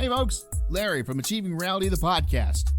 Hey folks, Larry from Achieving Reality, the podcast.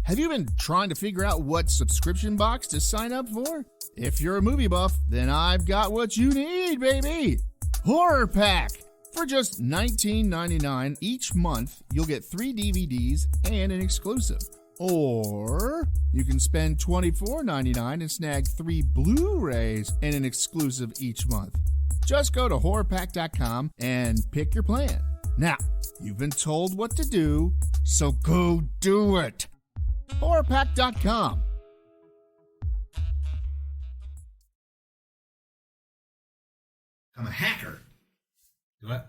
Have you been trying to figure out what subscription box to sign up for? If you're a movie buff, then I've got what you need, baby! Horror Pack! For just $19.99 each month, you'll get 3 DVDs and an exclusive. Or you can spend $24.99 and snag 3 Blu-rays and an exclusive each month. Just go to horrorpack.com and pick your plan. Now, you've been told what to do, so go do it. horrorpack.com. I'm a hacker. What?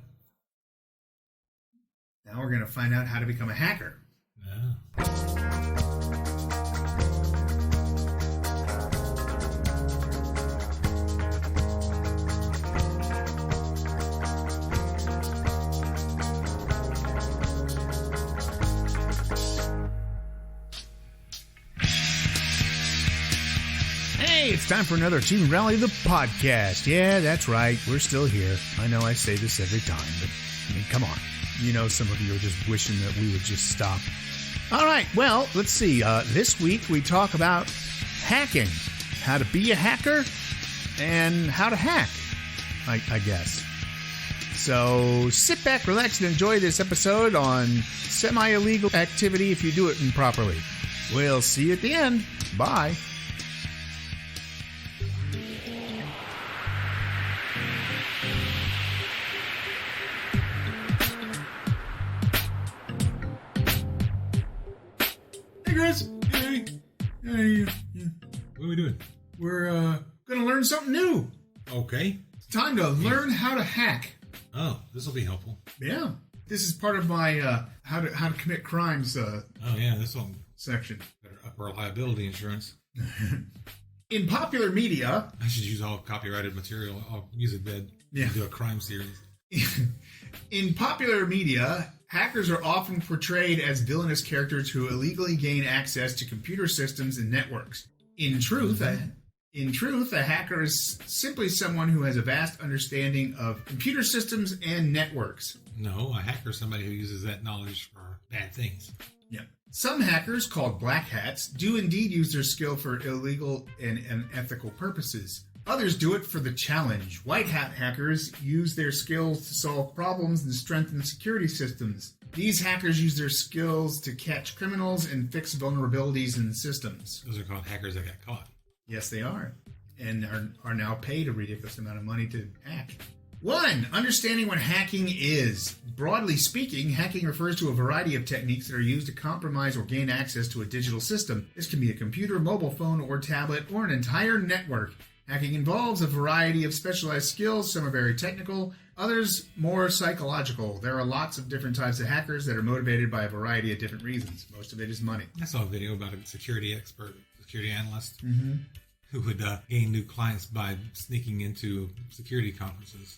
Now we're going to find out how to become a hacker. Oh. Hey, it's time for another Achieving Reality, the podcast. Yeah, that's right. We're still here. I know I say this every time, but I mean, come on. You know, some of you are just wishing that we would just stop. All right, well, let's see. This week we talk about hacking, how to be a hacker, and how to hack, I guess. So sit back, relax, and enjoy this episode on semi-illegal activity if you do it improperly. We'll see you at the end. Bye. Hey, Chris. Hey. Hey. What are we doing? We're going to learn something new. Okay. It's time to learn how to hack. Oh, this will be helpful. Yeah. This is part of my how to commit crimes Oh, yeah, this one. section. Better up our liability insurance. In popular media, I should use all copyrighted material. I'll use it, bed. Yeah. Do a crime series. in popular media, hackers are often portrayed as villainous characters who illegally gain access to computer systems and networks. In truth, a hacker is simply someone who has a vast understanding of computer systems and networks. No, a hacker is somebody who uses that knowledge for bad things. Yeah. Some hackers, called black hats, do indeed use their skill for illegal and unethical purposes. Others do it for the challenge. White hat hackers use their skills to solve problems and strengthen security systems. These hackers use their skills to catch criminals and fix vulnerabilities in systems. Those are called hackers that got caught. Yes, they are. And are now paid a ridiculous amount of money to hack. 1. Understanding what hacking is. Broadly speaking, hacking refers to a variety of techniques that are used to compromise or gain access to a digital system. This can be a computer, mobile phone, or tablet, or an entire network. Hacking involves a variety of specialized skills. Some are very technical, others more psychological. There are lots of different types of hackers that are motivated by a variety of different reasons. Most of it is money. I saw a video about a security expert, security analyst, Mm-hmm. who would gain new clients by sneaking into security conferences.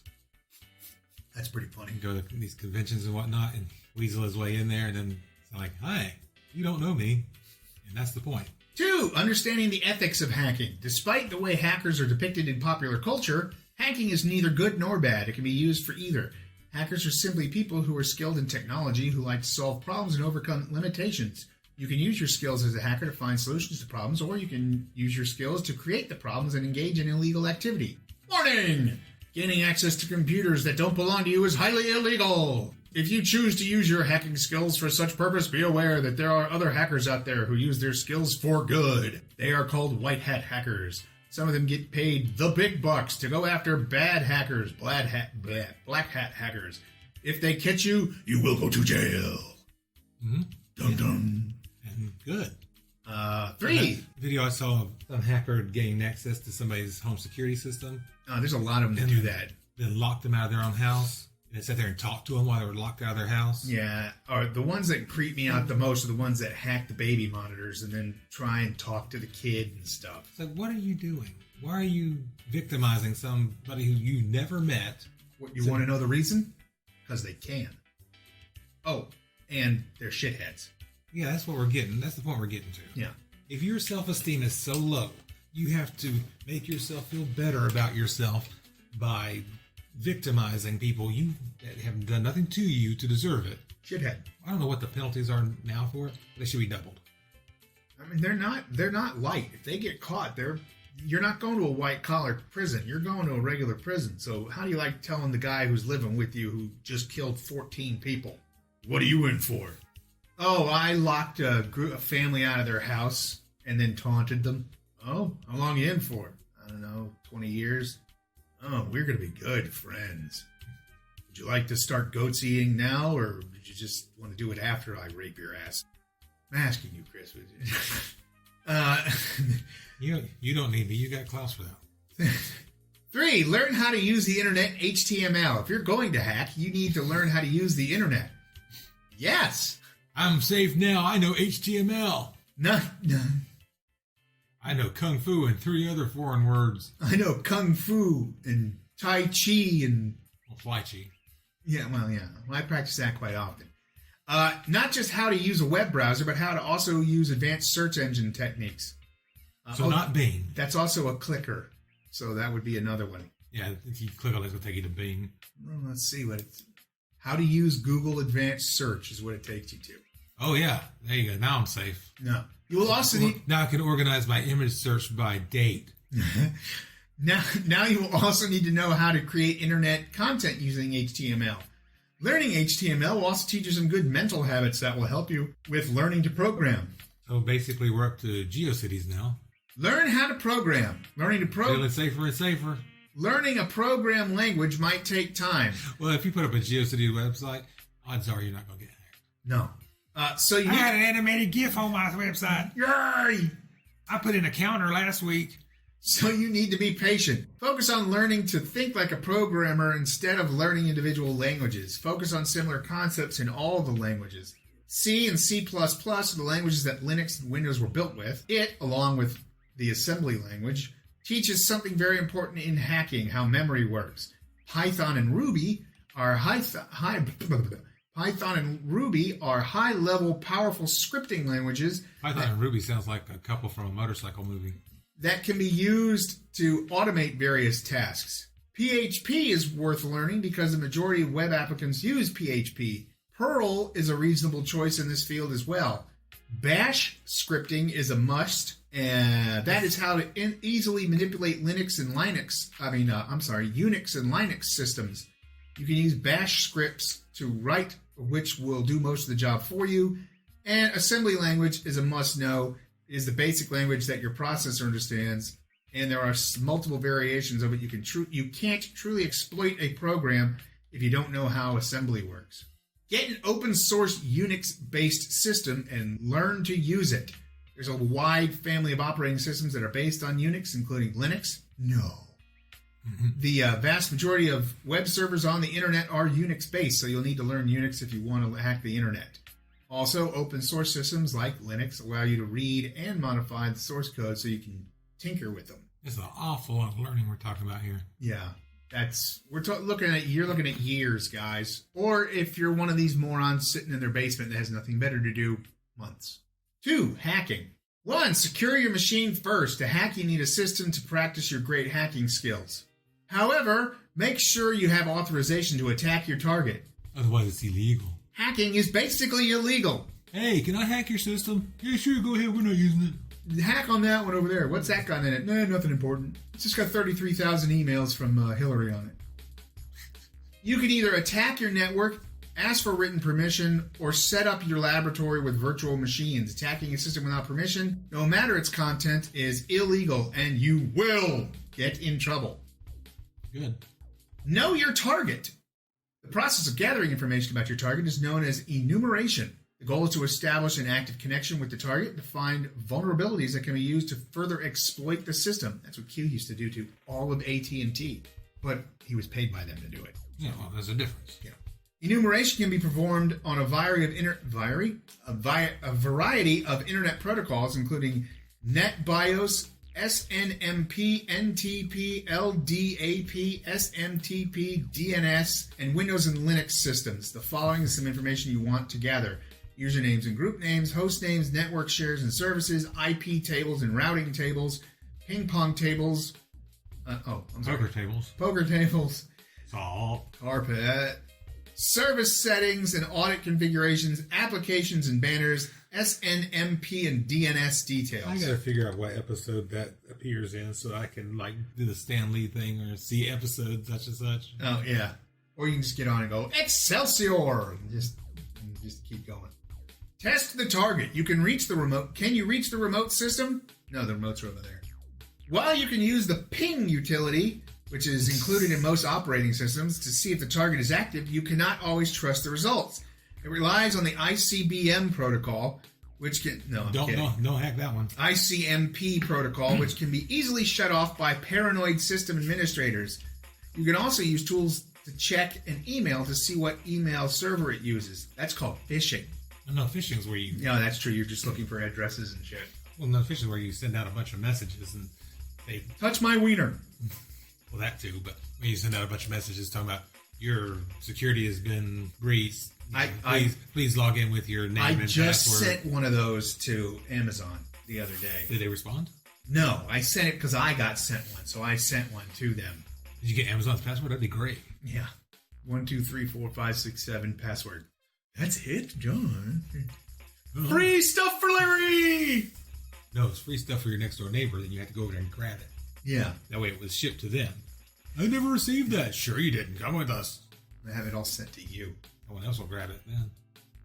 That's pretty funny. And go to these conventions and whatnot and weasel his way in there and then it's like, hi, you don't know me. And that's the point. 2. Understanding the ethics of hacking. Despite the way hackers are depicted in popular culture, hacking is neither good nor bad. It can be used for either. Hackers are simply people who are skilled in technology who like to solve problems and overcome limitations. You can use your skills as a hacker to find solutions to problems, or you can use your skills to create the problems and engage in illegal activity. Warning! Gaining access to computers that don't belong to you is highly illegal. If you choose to use your hacking skills for such purpose, be aware that there are other hackers out there who use their skills for good. They are called white hat hackers. Some of them get paid the big bucks to go after bad hackers, black hat hackers. If they catch you, you will go to jail. Mm-hmm. Dum dum. And good. 3. Video I saw of some hacker gaining access to somebody's home security system. There's a lot of them that do that. Then locked them out of their own house. And then sat there and talked to them while they were locked out of their house. Yeah, or the ones that creep me out the most are the ones that hack the baby monitors and then try and talk to the kid and stuff. It's like, what are you doing? Why are you victimizing somebody who you never met? What, you want to know the reason? Because they can. Oh, and they're shitheads. Yeah, that's what we're getting. That's the point we're getting to. Yeah. If your self-esteem is so low, you have to make yourself feel better about yourself by victimizing people that have done nothing to you to deserve it. Shithead. I don't know what the penalties are now for it. They should be doubled. I mean, they're not light. If they get caught, you're not going to a white-collar prison. You're going to a regular prison. So how do you like telling the guy who's living with you who just killed 14 people? What are you in for? Oh, I locked a family out of their house and then taunted them. Oh, how long are you in for? I don't know, 20 years. Oh, we're going to be good friends. Would you like to start goat's eating now, or would you just want to do it after I rape your ass? I'm asking you, Chris. You don't need me. You got Klaus for that. 3, learn how to use the internet HTML. If you're going to hack, you need to learn how to use the internet. Yes. I'm safe now. I know HTML. No. I know Kung Fu and 3 other foreign words. I know Kung Fu and Tai Chi and... Well, Fly Chi. Yeah, well, I practice that quite often. Not just how to use a web browser, but how to also use advanced search engine techniques. Not Bing. That's also a clicker. So that would be another one. Yeah, if you click on it, it'll take you to Bing. Well, let's see what it's... How to use Google Advanced Search is what it takes you to. Oh, yeah. There you go. Now I'm safe. No. You will also need... Now I can organize my image search by date. Now you will also need to know how to create internet content using HTML. Learning HTML will also teach you some good mental habits that will help you with learning to program. So basically we're up to GeoCities now. Learn how to program. Feeling safer and safer. Learning a program language might take time. Well, if you put up a GeoCities website, odds are you're not going to get hacked. No. So you I had an animated GIF on my website. Yay! I put in a counter last week. So you need to be patient. Focus on learning to think like a programmer instead of learning individual languages. Focus on similar concepts in all the languages. C and C++ are the languages that Linux and Windows were built with. It, along with the assembly language, teaches something very important in hacking, how memory works. Python and Ruby are high-level, powerful scripting languages. Python and Ruby sounds like a couple from a motorcycle movie. That can be used to automate various tasks. PHP is worth learning because the majority of web applicants use PHP. Perl is a reasonable choice in this field as well. Bash scripting is a must, and that is how to easily manipulate Unix and Linux systems. You can use Bash scripts to write, which will do most of the job for you. And assembly language is a must-know. It is the basic language that your processor understands, and there are multiple variations of it. You can't truly exploit a program if you don't know how assembly works. Get an open source Unix-based system and learn to use it. There's a wide family of operating systems that are based on Unix, including Linux. No. The vast majority of web servers on the internet are Unix-based, so you'll need to learn Unix if you want to hack the internet. Also, open source systems like Linux allow you to read and modify the source code so you can tinker with them. It's an awful lot of learning we're talking about here. Yeah, you're looking at years, guys. Or if you're one of these morons sitting in their basement that has nothing better to do, months. 2, hacking. 1, secure your machine first. To hack, you need a system to practice your great hacking skills. However, make sure you have authorization to attack your target. Otherwise, it's illegal. Hacking is basically illegal. Hey, can I hack your system? Yeah, sure, go ahead. We're not using it. Hack on that one over there. What's that got in it? Nah, nothing important. It's just got 33,000 emails from Hillary on it. You can either attack your network, ask for written permission, or set up your laboratory with virtual machines. Attacking a system without permission, no matter its content, is illegal, and you will get in trouble. Good. Know your target. The process of gathering information about your target is known as enumeration. The goal is to establish an active connection with the target to find vulnerabilities that can be used to further exploit the system. That's what Q used to do to all of AT&T, but he was paid by them to do it. Yeah, well, there's a difference. Yeah. Enumeration can be performed on a variety of internet protocols, including NetBIOS, SNMP, NTP, LDAP, SMTP, DNS, and Windows and Linux systems. The following is some information you want to gather: usernames and group names, host names, network shares and services, IP tables and routing tables, ping pong tables. Poker tables. Carpet. Service settings and audit configurations, applications and banners, SNMP and DNS details. I gotta figure out what episode that appears in so I can like do the Stan Lee thing or see episode such and such. Oh yeah, or you can just get on and go Excelsior and just keep going. Test the target. You can reach the remote. Can you reach the remote system? No, the remote's over there. While you can use the ping utility, which is included in most operating systems, to see if the target is active, you cannot always trust the results. It relies on the ICBM protocol, which can... No, I'm kidding. Don't hack that one. ICMP protocol, which can be easily shut off by paranoid system administrators. You can also use tools to check an email to see what email server it uses. That's called phishing. No, phishing is where you... No, that's true. You're just looking for addresses and shit. Well, no, phishing is where you send out a bunch of messages and they... Touch my wiener. Well, that too, but when you send out a bunch of messages talking about your security has been breached, please log in with your name and password. I just sent one of those to Amazon the other day. Did they respond? No, I sent it because I got sent one, so I sent one to them. Did you get Amazon's password? That'd be great. Yeah. 1, 2, 3, 4, 5, 6, 7 password. That's it, John. Uh-huh. Free stuff for Larry! No, it's free stuff for your next door neighbor, then you have to go over there and grab it. Yeah. That way it was shipped to them. I never received that. Sure you didn't. Come with us. I have it all sent to you. No one else will grab it then.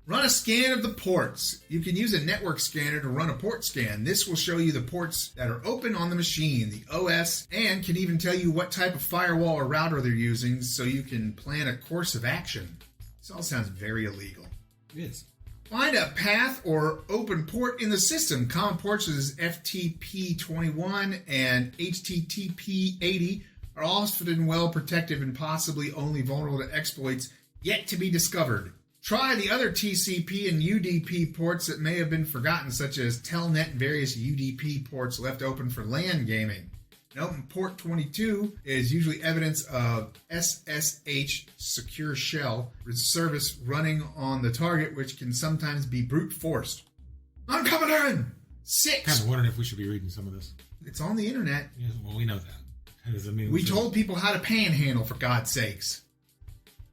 Run a scan of the ports. You can use a network scanner to run a port scan. This will show you the ports that are open on the machine, the OS, and can even tell you what type of firewall or router they're using so you can plan a course of action. This all sounds very illegal. It is. Find a path or open port in the system. Common ports is FTP21 and HTTP80 are often well protected and possibly only vulnerable to exploits yet to be discovered. Try the other TCP and UDP ports that may have been forgotten, such as Telnet and various UDP ports left open for LAN gaming. An open port 22 is usually evidence of SSH secure shell service running on the target, which can sometimes be brute forced. I'm coming in! 6. Kind of wondering if we should be reading some of this. It's on the internet. Yes, well, we know that. That doesn't mean we told people how to panhandle, for God's sakes.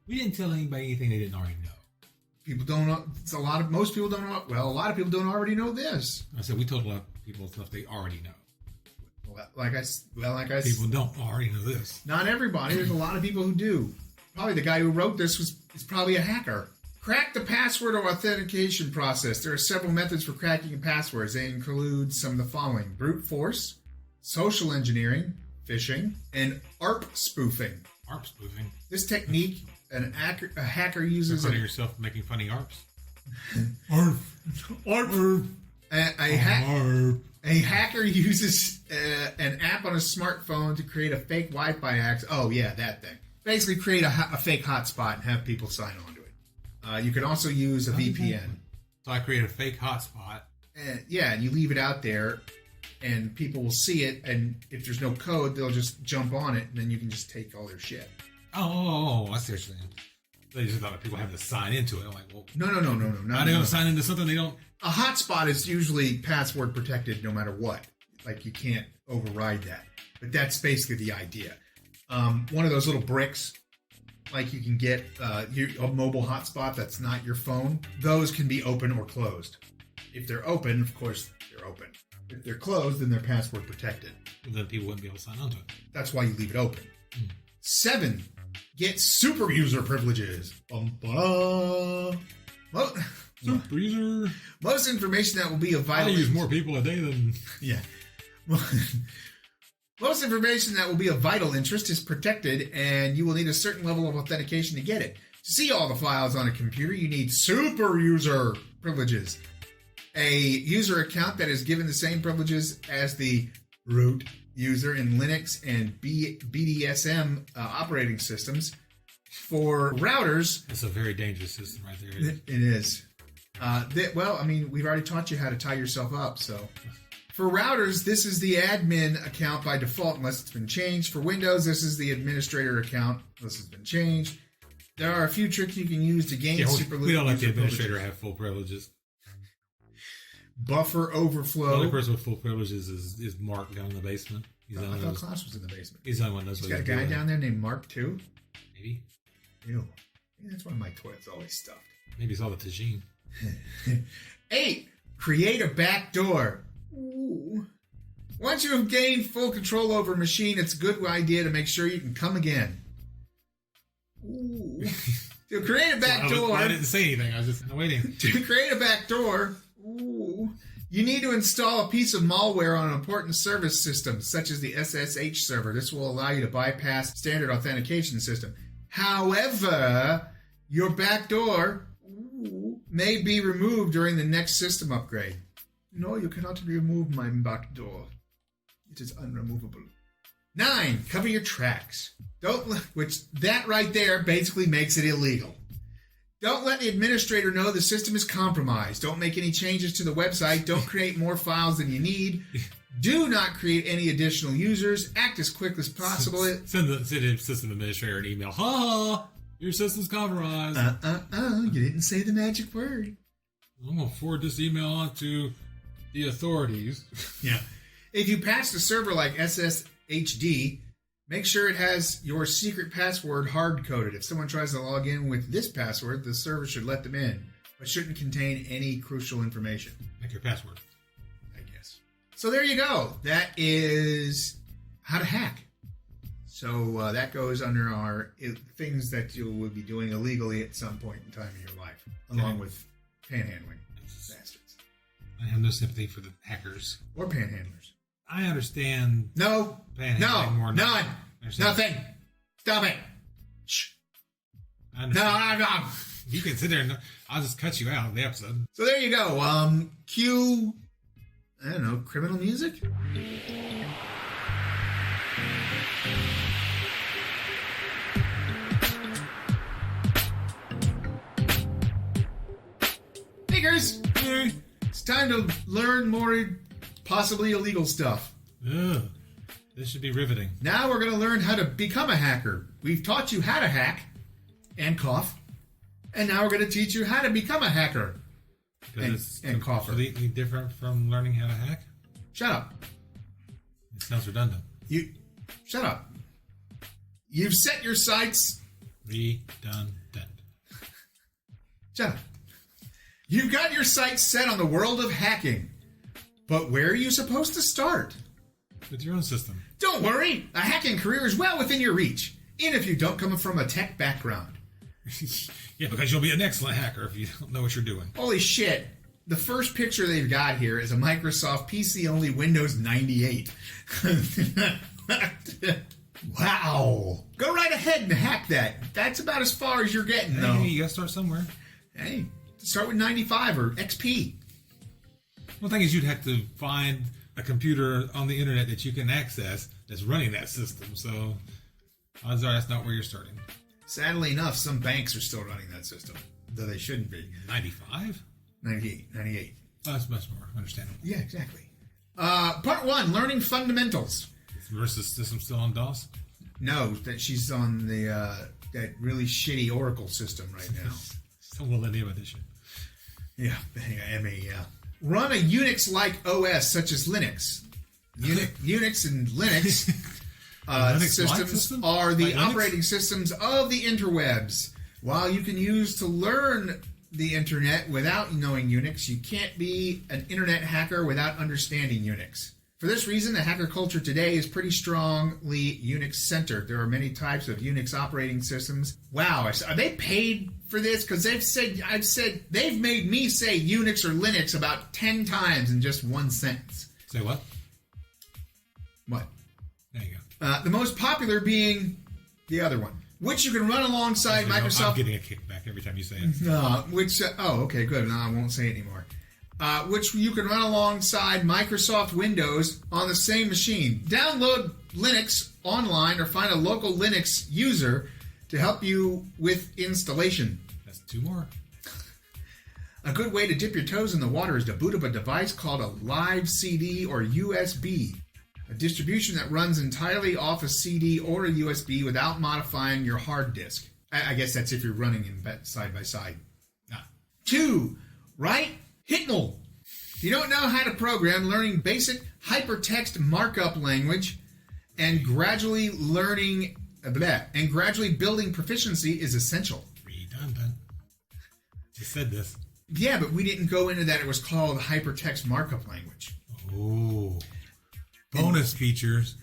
We didn't tell anybody anything they didn't already know. People don't know. Most people don't know. Well, a lot of people don't already know this. I said we told a lot of people stuff they already know. People don't already know this. Not everybody. There's a lot of people who do. Probably the guy who wrote this is probably a hacker. Crack the password or authentication process. There are several methods for cracking passwords. They include some of the following: brute force, social engineering, phishing, and ARP spoofing. ARP spoofing. This technique, a hacker uses... You're yourself making funny ARPs. ARP. ARP. A hacker uses an app on a smartphone to create a fake Wi-Fi access. Oh, yeah, that thing. Basically create a fake hotspot and have people sign on to it. You can also use a VPN. So I create a fake hotspot. And you leave it out there, and people will see it, and if there's no code, they'll just jump on it, and then you can just take all their shit. Oh, I see what you're saying. They just thought people have to sign into it. I'm like, well... No. How are they going to sign into something they don't... A hotspot is usually password protected no matter what. Like, you can't override that. But that's basically the idea. One of those little bricks, like you can get a mobile hotspot that's not your phone, those can be open or closed. If they're open, of course, they're open. If they're closed, then they're password protected. Well, then people wouldn't be able to sign onto it. That's why you leave it open. 7. Get super user privileges. Super user. Most information that will be of vital... I use more people a day than... Yeah. Most information that will be of vital interest is protected, and you will need a certain level of authentication to get it. To see all the files on a computer, you need super user privileges. A user account that is given the same privileges as the root user in Linux and BDSM operating systems. For routers... That's a very dangerous system right there. It is. We've already taught you how to tie yourself up, so... For routers, this is the admin account by default unless it's been changed. For Windows, this is the administrator account unless it's been changed. There are a few tricks you can use to gain super... We don't let the administrator have full privileges. Buffer overflow. The only person with full privileges is Mark down in the basement. I thought Klaus was in the basement. He's the only one who knows He's what got he's a guy doing. down there named Mark too. Maybe. Ew. Maybe that's why my toilet's always stuffed. Maybe it's all the tagine. 8. Create a back door. Ooh. Once you have gained full control over a machine, it's a good idea to make sure you can come again. Ooh. To create a back door. I didn't say anything. I was just waiting. To create a back door, ooh, you need to install a piece of malware on an important service system, such as the SSH server. This will allow you to bypass standard authentication system. However, your back door may be removed during the next system upgrade. No, you cannot remove my back door. It is unremovable. 9. Cover your tracks. Which that right there basically makes it illegal. Don't let the administrator know the system is compromised. Don't make any changes to the website. Don't create more files than you need. Do not create any additional users. Act as quick as possible. Send the system administrator an email. Ha! Your system's compromised. You didn't say the magic word. I'm going to forward this email on to the authorities. Yeah. If you patch the server like SSHD, make sure it has your secret password hard-coded. If someone tries to log in with this password, the server should let them in, but shouldn't contain any crucial information. Like your password. I guess. So there you go. That is how to hack. So that goes under our things that you will be doing illegally at some point in time in your life, along with panhandling. Bastards. I have no sympathy for the hackers. Or panhandlers. I understand. No. More None. Nothing. Stop it. Shh. No. You can sit there and I'll just cut you out of the episode. So there you go. Cue, I don't know, criminal music? Figures! It's time to learn more possibly illegal stuff. Ugh. This should be riveting. Now we're going to learn how to become a hacker. We've taught you how to hack and cough. And now we're going to teach you how to become a hacker and cougher. Completely different from learning how to hack? Shut up. It sounds redundant. Shut up. You've set your sights. Redundant. Shut up. You've got your sights set on the world of hacking. But where are you supposed to start? With your own system. Don't worry. A hacking career is well within your reach. Even if you don't come from a tech background. Yeah, because you'll be an excellent hacker if you don't know what you're doing. Holy shit. The first picture they've got here is a Microsoft PC-only Windows 98. Wow. Go right ahead and hack that. That's about as far as you're getting, though. Hey, you gotta start somewhere. Hey, start with 95 or XP. Well, the thing is, you'd have to find a computer on the internet that you can access that's running that system. So, odds are that's not where you're starting. Sadly enough, some banks are still running that system, though they shouldn't be. 95? 98. Oh, that's much more understandable. Yeah, exactly. Part 1, learning fundamentals. Is Marissa's system still on DOS? No, that she's on the that really shitty Oracle system right now. Some millennium edition. Yeah, ME, yeah. Run a Unix-like OS such as Linux. Unix and Linux systems are the operating systems of the interwebs. While you can use to learn the internet without knowing Unix, you can't be an internet hacker without understanding Unix. For this reason, the hacker culture today is pretty strongly Unix-centered. There are many types of Unix operating systems. Wow, are they paid for this? Because they've made me say Unix or Linux about 10 times in just one sentence. Say what? What? There you go. The most popular being the other one, which you can run alongside Microsoft. I'm getting a kickback every time you say it. Okay, good. No, I won't say it anymore. Which you can run alongside Microsoft Windows on the same machine. Download Linux online or find a local Linux user to help you with installation. That's 2 more. A good way to dip your toes in the water is to boot up a device called a live CD or USB, a distribution that runs entirely off a CD or a USB without modifying your hard disk. I guess that's if you're running in side by side. 2. Write HTML. If you don't know how to program, learning basic hypertext markup language and gradually learning and gradually building proficiency is essential. Redundant. Just said this. Yeah, but we didn't go into that. It was called hypertext markup language. Oh. Bonus features.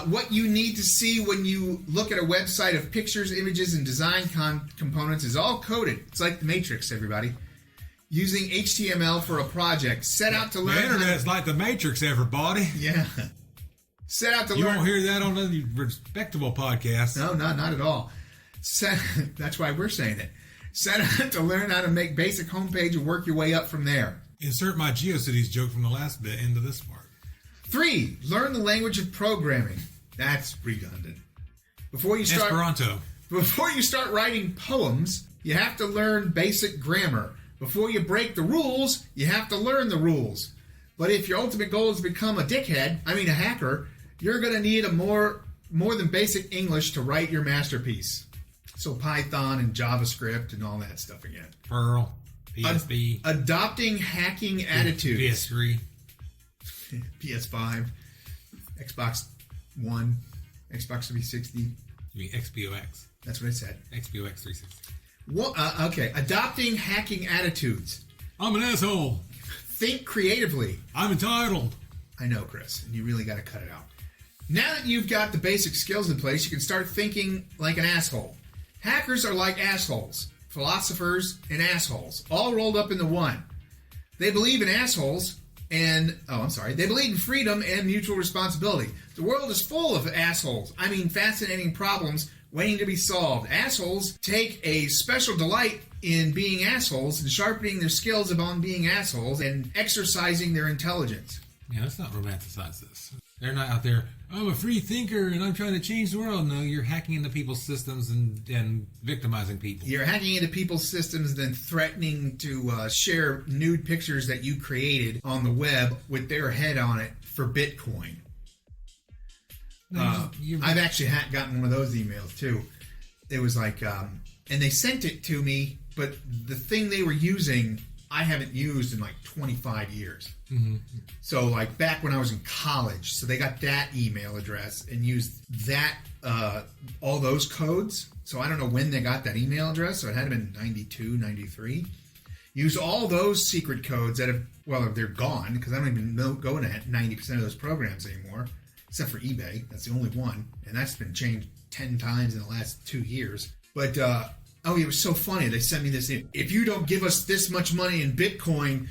What you need to see when you look at a website of pictures, images, and design components is all coded. It's like the Matrix, everybody. Using HTML for a project. Set out to learn. The internet's like the Matrix, everybody. Yeah. Set out to learn. You won't hear that on any respectable podcast. No, not at all. That's why we're saying it. Set out to learn how to make basic homepage and work your way up from there. Insert my GeoCities joke from the last bit into this part. 3. Learn the language of programming. That's redundant. Esperanto. Before you start writing poems, you have to learn basic grammar. Before you break the rules, you have to learn the rules. But if your ultimate goal is to become a hacker, you're going to need a more than basic English to write your masterpiece. So Python and JavaScript and all that stuff again. Perl, PSP. Adopting hacking attitudes. PS3. PS5, Xbox One, Xbox 360. You mean XBOX? That's what I said. XBOX 360. Well, okay. Adopting hacking attitudes. I'm an asshole. Think creatively. I'm entitled. I know, Chris, and you really got to cut it out. Now that you've got the basic skills in place, you can start thinking like an asshole. Hackers are like assholes, philosophers, and assholes, all rolled up into one. They believe in assholes. They believe in freedom and mutual responsibility. The world is full of assholes. Fascinating problems waiting to be solved. Assholes take a special delight in being assholes and sharpening their skills upon being assholes and exercising their intelligence. Yeah, let's not romanticize this. They're not out there, I'm a free thinker and I'm trying to change the world. No, you're hacking into people's systems and victimizing people. You're hacking into people's systems and then threatening to share nude pictures that you created on the web with their head on it for Bitcoin. I've actually gotten one of those emails too. It was like, and they sent it to me, but the thing they were using, I haven't used in like 25 years. Mm-hmm. So like back when I was in college, so they got that email address and used that, all those codes. So I don't know when they got that email address. So it had to have been 92, 93. Use all those secret codes that they're gone because I don't even go into 90% of those programs anymore, except for eBay. That's the only one. And that's been changed 10 times in the last 2 years. But, it was so funny. They sent me this. If you don't give us this much money in Bitcoin,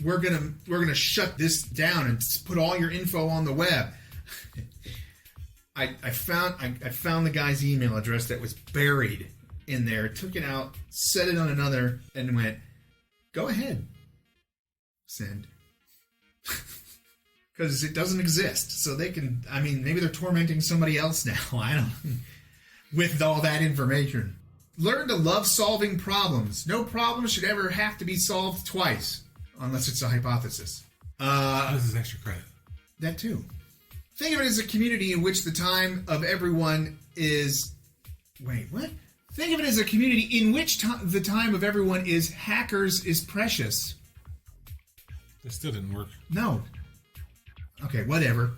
we're gonna shut this down and put all your info on the web. I found the guy's email address that was buried in there. Took it out, set it on another, and went, "Go ahead, send." Because it doesn't exist, so they can. Maybe they're tormenting somebody else now. I don't. With all that information. Learn to love solving problems. No problem should ever have to be solved twice, unless it's a hypothesis. This is extra credit. That too. Think of it as a community in which the time of everyone is... Wait, what? Think of it as a community in which the time of everyone is hackers is precious. That still didn't work. No. Okay, whatever.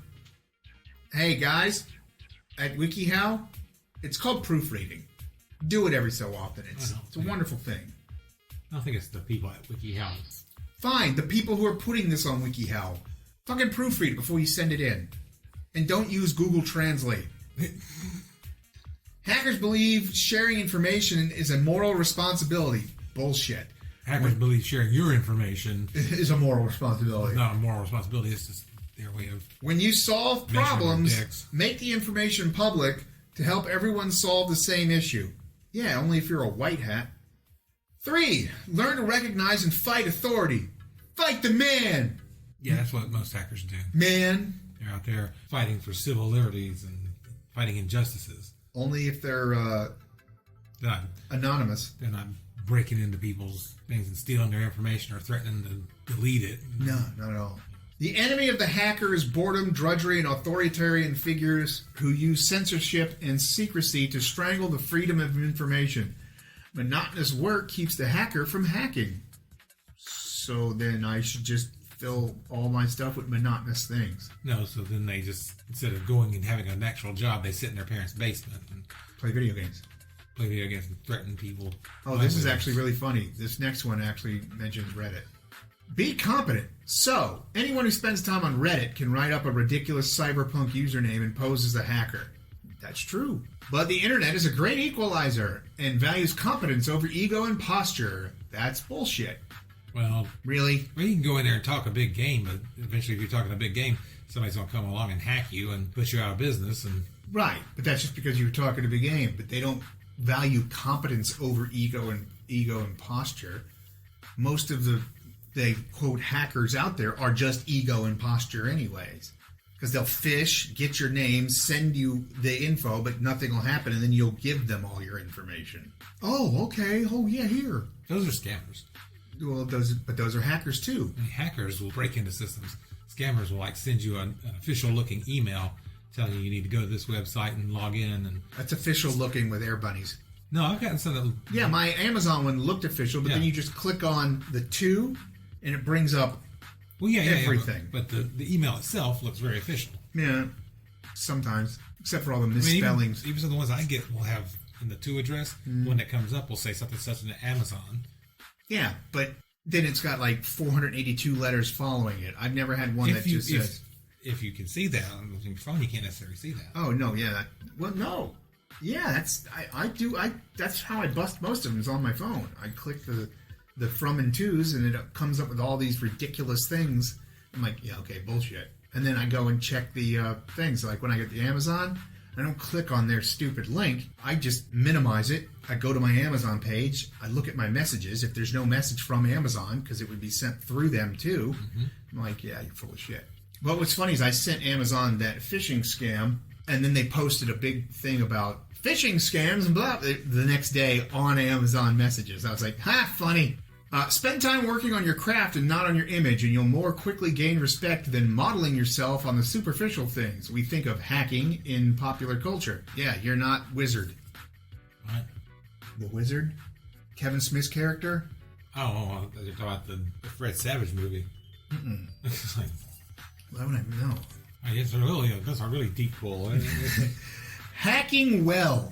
Hey, guys, at WikiHow, it's called proofreading. Do it every so often. It's a wonderful thing. I don't think it's the people at WikiHow. Fine, the people who are putting this on WikiHow. Fucking proofread it before you send it in. And don't use Google Translate. Hackers believe sharing information is a moral responsibility. Bullshit. Hackers believe sharing your information is a moral responsibility. It's not a moral responsibility. It's just their way of... When you solve problems, make the information public to help everyone solve the same issue. Yeah, only if you're a white hat. 3. Learn to recognize and fight authority. Fight the man! Yeah, that's what most hackers do. Man. They're out there fighting for civil liberties and fighting injustices. Only if they're not anonymous. They're not breaking into people's things and stealing their information or threatening to delete it. No, not at all. The enemy of the hacker is boredom, drudgery, and authoritarian figures who use censorship and secrecy to strangle the freedom of information. Monotonous work keeps the hacker from hacking. So then I should just fill all my stuff with monotonous things. No, so then they just, instead of going and having an actual job, they sit in their parents' basement and Play video games. play video games and threaten people. Oh, this is actually really funny. This next one actually mentions Reddit. Be competent. So, anyone who spends time on Reddit can write up a ridiculous cyberpunk username and pose as a hacker. That's true. But the internet is a great equalizer and values competence over ego and posture. That's bullshit. Well, Really? you can go in there and talk a big game, but eventually if you're talking a big game, somebody's going to come along and hack you and put you out of business. And Right. But that's just because you were talking a big game. But they don't value competence over ego and posture. Most of the quote hackers out there are just ego and posture anyways. Because they'll fish, get your name, send you the info, but nothing will happen, and then you'll give them all your information. Oh, okay. Oh, yeah, here. those are scammers. Well, those are hackers too. And hackers will break into systems. Scammers will send you an official-looking email telling you need to go to this website and log in. And That's official looking with air bunnies. no, I've gotten some that. Yeah, my Amazon one looked official, but then Yeah. you just click on the 2, and it brings up Well, yeah, everything. but the email itself looks very official. Yeah, sometimes, except for all the I mean, misspellings. even some of the ones I get will have in the to address. The one that comes up will say something such as Amazon. Yeah, but then it's got like 482 letters following it. I've never had one that just says, if you can see that on your phone, you can't necessarily see that. "Oh no, yeah, well, no, yeah, that's I do that's how I bust most of them is on my phone. I click the from and tos, and it comes up with all these ridiculous things. I'm like, yeah, okay, bullshit. And then I go and check the things. Like when I get the Amazon, I don't click on their stupid link. I just minimize it. I go to my Amazon page. I look at my messages. If there's no message from Amazon, because it would be sent through them too, I'm like, yeah, you're full of shit. But what's funny is I sent Amazon that phishing scam, and then they posted a big thing about phishing scams and blah the next day on Amazon messages. I was like, ha, funny. Spend time working on your craft and not on your image, and you'll more quickly gain respect than modeling yourself on the superficial things we think of hacking in popular culture. Yeah, you're not Wizard. What? The Wizard? Kevin Smith's character? Oh, you're talking about the Fred Savage movie. It's like, Why would I know? I guess that's a really deep pull. Hacking well.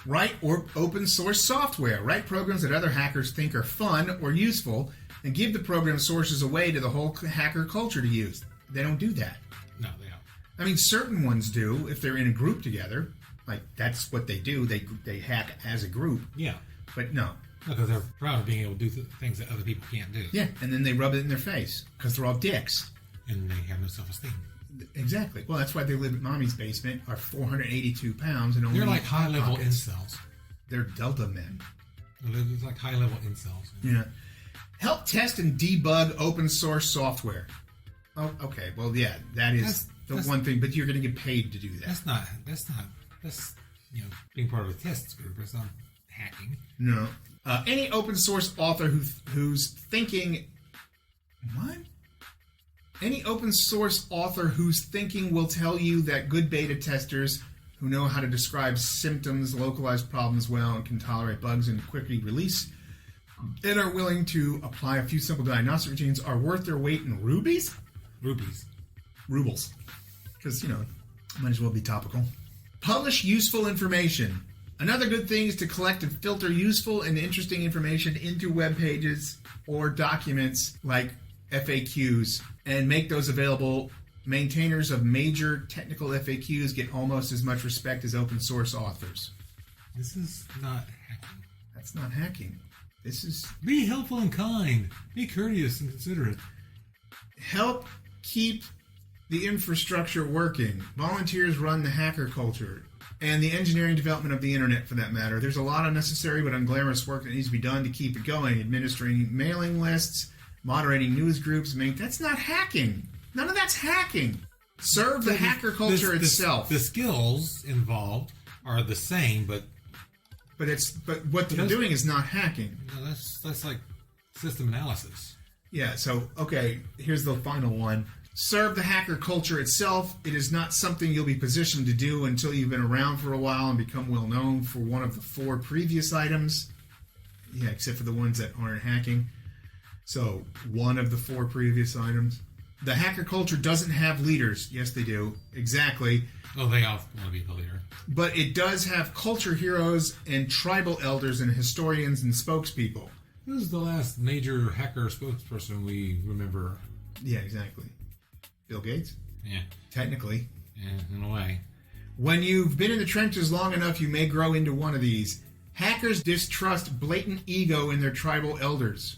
Write or open source software. Write programs that other hackers think are fun or useful, and give the program sources away to the whole hacker culture to use. They don't do that. No, they don't. I mean, certain ones do if they're in a group together. Like, that's what they do. They hack as a group. Yeah, But no. because they're proud of being able to do things that other people can't do. Yeah, and then they rub it in their face because they're all dicks. And they have no self-esteem. Exactly. Well, that's why they live in mommy's basement, are 482 pounds, and only They're like eat Hot high-level Pockets. incels. They're Delta men. It's like high-level incels. Yeah. Help test and debug open source software. Oh, okay. Well, yeah, that's one thing, but you're going to get paid to do that. That's being part of a tests group. It's not hacking. No. Any open source author who's thinking... What? Any open source author whose thinking will tell you that good beta testers who know how to describe symptoms, localize problems well, and can tolerate bugs and quickly release, and are willing to apply a few simple diagnostic routines are worth their weight in rubies? Rubles. Because, might as well be topical. Publish useful information. Another good thing is to collect and filter useful and interesting information into web pages or documents like FAQs and make those available. Maintainers of major technical FAQs get almost as much respect as open source authors. This is not hacking. That's not hacking. This is Be helpful and kind. Be courteous and considerate. help keep the infrastructure working. Volunteers run the hacker culture and the engineering development of the internet, for that matter. There's a lot of necessary but unglamorous work that needs to be done to keep it going. Administering mailing lists, moderating news groups. That's not hacking. None of that's hacking. Serve the hacker culture itself. The skills involved are the same, but But what they're doing is not hacking. that's like system analysis. Yeah, so, okay, here's the final one. Serve the hacker culture itself. It is not something you'll be positioned to do until you've been around for a while and become well known for one of the 4 previous items. Yeah, except for the ones that aren't hacking. So, one of the 4 previous items. The hacker culture doesn't have leaders. Yes, they do. Exactly. Well, they all want to be the leader. But it does have culture heroes and tribal elders and historians and spokespeople. Who's the last major hacker spokesperson we remember? Yeah, exactly. Bill Gates? Yeah. Technically. Yeah, in a way. When you've been in the trenches long enough, you may grow into one of these. Hackers distrust blatant ego in their tribal elders.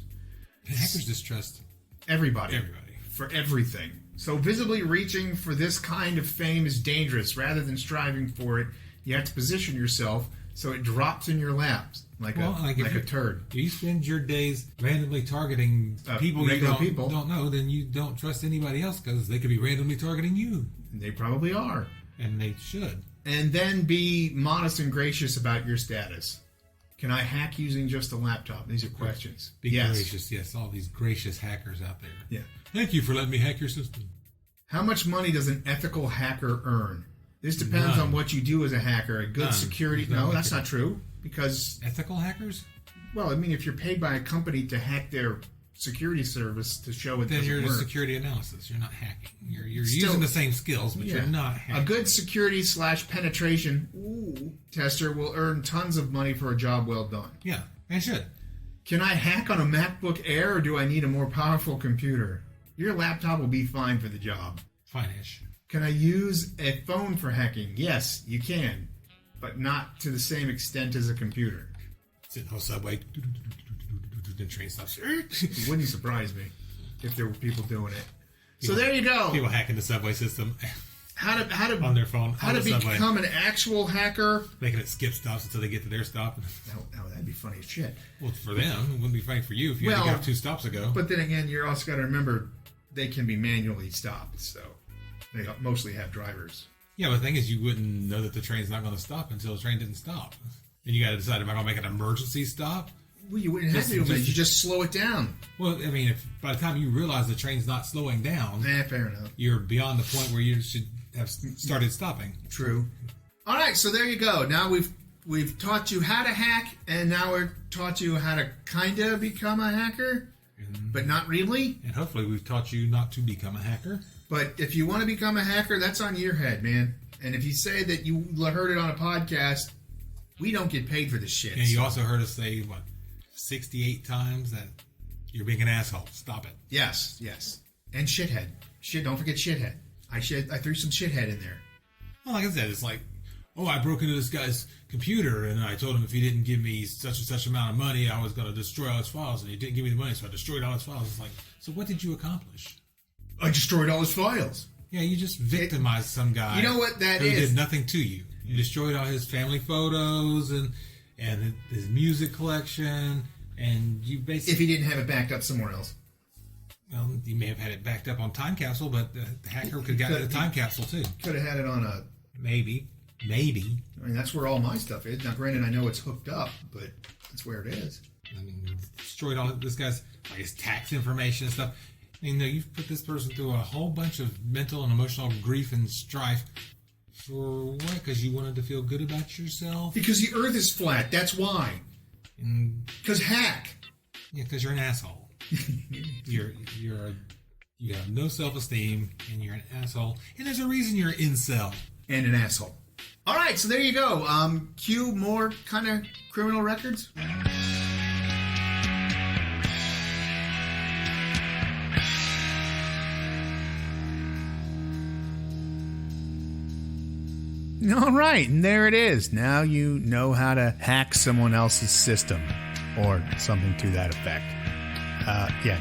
Hackers distrust everybody. Everybody. For everything. So visibly reaching for this kind of fame is dangerous. Rather than striving for it, you have to position yourself so it drops in your laps like a turd. If you spend your days randomly targeting people you don't know, then you don't trust anybody else because they could be randomly targeting you. They probably are. And they should. And then be modest and gracious about your status. Can I hack using just a laptop? These are questions. Be gracious, yes. All these gracious hackers out there. Yeah. Thank you for letting me hack your system. How much money does an ethical hacker earn? This depends on what you do as a hacker. A good security... No, that's not true. Because... Ethical hackers? Well, I mean, if you're paid by a company to hack their security service to show it doesn't work... Then you're security analysis. You're not hacking. You're using the same skills, but you're not hacking. A good security/penetration tester will earn tons of money for a job well done. Yeah, they should. Can I hack on a MacBook Air, or do I need a more powerful computer? Your laptop will be fine for the job. Fine-ish. Can I use a phone for hacking? Yes, you can, but not to the same extent as a computer. Sitting on the subway, the train stops. It wouldn't surprise me if there were people doing it. So there you go. People hacking the subway system. How to on their phone. How to become an actual hacker. Making it skip stops until they get to their stop. No, that'd be funny as shit. Well, for them, it wouldn't be funny for you if you had to get off 2 stops ago. But then again, you're also got to remember they can be manually stopped, so they mostly have drivers. Yeah, but the thing is, you wouldn't know that the train's not going to stop until the train didn't stop. And you got to decide, am I going to make an emergency stop? Well, you wouldn't have to. You just slow it down. Well, I mean, if by the time you realize the train's not slowing down, fair enough. You're beyond the point where you should have started stopping. True. All right, so there you go. Now we've taught you how to hack, and now we've taught you how to kind of become a hacker, but not really. And hopefully we've taught you not to become a hacker. But if you want to become a hacker, that's on your head, man. And if you say that you heard it on a podcast, we don't get paid for this shit. And you also heard us say, 68 times that you're being an asshole. Stop it. Yes. And shithead. Don't forget shithead. I threw some shithead in there. Well, like I said, it's like, I broke into this guy's computer and I told him if he didn't give me such and such amount of money, I was going to destroy all his files, and he didn't give me the money, so I destroyed all his files. It's like, so what did you accomplish? I destroyed all his files. Yeah, you just victimized some guy. You know what that who is? Did nothing to you. You destroyed all his family photos and his music collection, and you basically... If he didn't have it backed up somewhere else. Well, he may have had it backed up on Time Capsule, but the hacker could have gotten the Time Capsule too. Could have had it on a... Maybe. I mean, that's where all my stuff is. Now, granted, I know it's hooked up, but that's where it is. I mean, destroyed all this guy's his tax information and stuff. I mean, you've put this person through a whole bunch of mental and emotional grief and strife. For what? Because you wanted to feel good about yourself? Because the earth is flat. That's why. Because hack. Yeah, because you're an asshole. You have no self-esteem, and you're an asshole. And there's a reason you're an incel. And an asshole. All right, so there you go. Cue more kind of criminal records. All right, and there it is. Now you know how to hack someone else's system or something to that effect.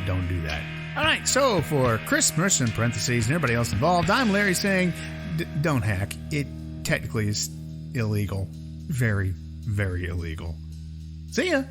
Don't do that. All right, so for Chris Mercer in parentheses and everybody else involved, I'm Larry saying don't hack. It technically is illegal. Very, very illegal. See ya.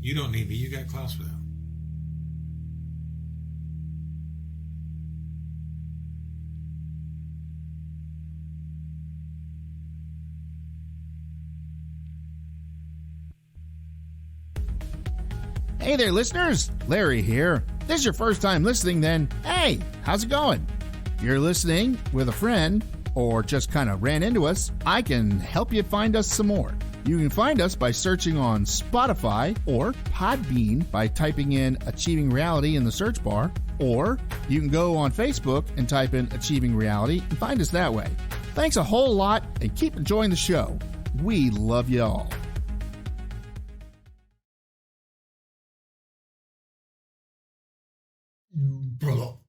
You don't need me. You got Klaus for that. Hey there, listeners. Larry here. If this is your first time listening, then hey, how's it going? If you're listening with a friend or just kind of ran into us, I can help you find us some more. You can find us by searching on Spotify or Podbean by typing in Achieving Reality in the search bar, or you can go on Facebook and type in Achieving Reality and find us that way. Thanks a whole lot and keep enjoying the show. We love you all. Brother.